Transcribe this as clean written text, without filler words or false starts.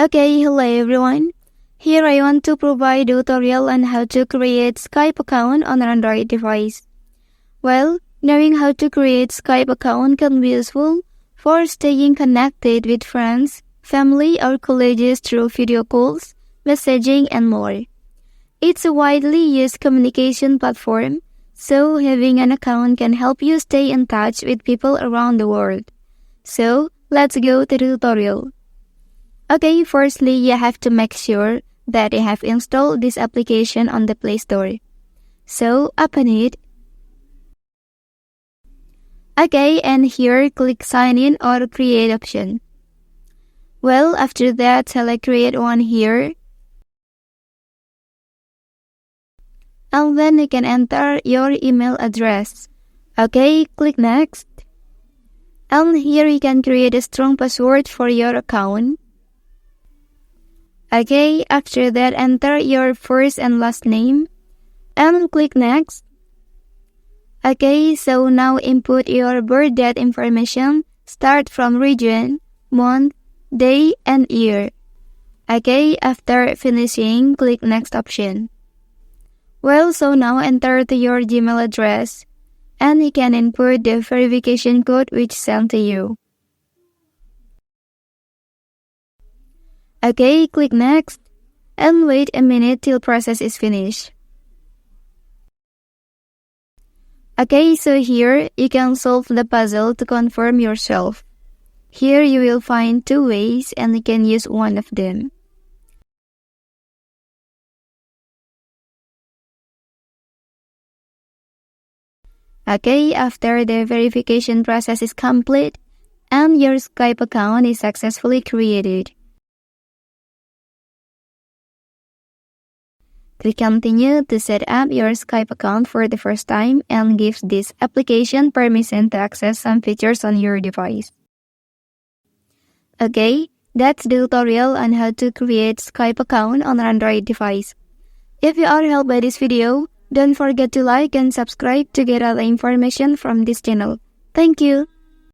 Okay, hello everyone. Here I want to provide a tutorial on how to create Skype account on an Android device. Well, knowing how to create Skype account can be useful for staying connected with friends, family or colleagues through video calls, messaging and more. It's a widely used communication platform, so having an account can help you stay in touch with people around the world. So, let's go to the tutorial. Okay, firstly, you have to make sure that you have installed this application on the Play Store. So, open it. Okay, and here click Sign In or Create option. Well, after that, select Create One here. And then you can enter your email address. Okay, click Next. And here you can create a strong password for your account. Okay, after that, enter your first and last name. And click Next. Okay, so now input your birth date information. Start from region, month, day, and year. Okay, after finishing, click Next option. Well, so now enter your Gmail address. And you can input the verification code which sent to you. Okay, click Next. And wait a minute till process is finished. Okay, so here you can solve the puzzle to confirm yourself. Here you will find two ways and you can use one of them. Okay, after the verification process is complete and your Skype account is successfully created. Click Continue to set up your Skype account for the first time and give this application permission to access some features on your device. Okay, that's the tutorial on how to create Skype account on an Android device. If you are helped by this video, don't forget to like and subscribe to get other information from this channel. Thank you.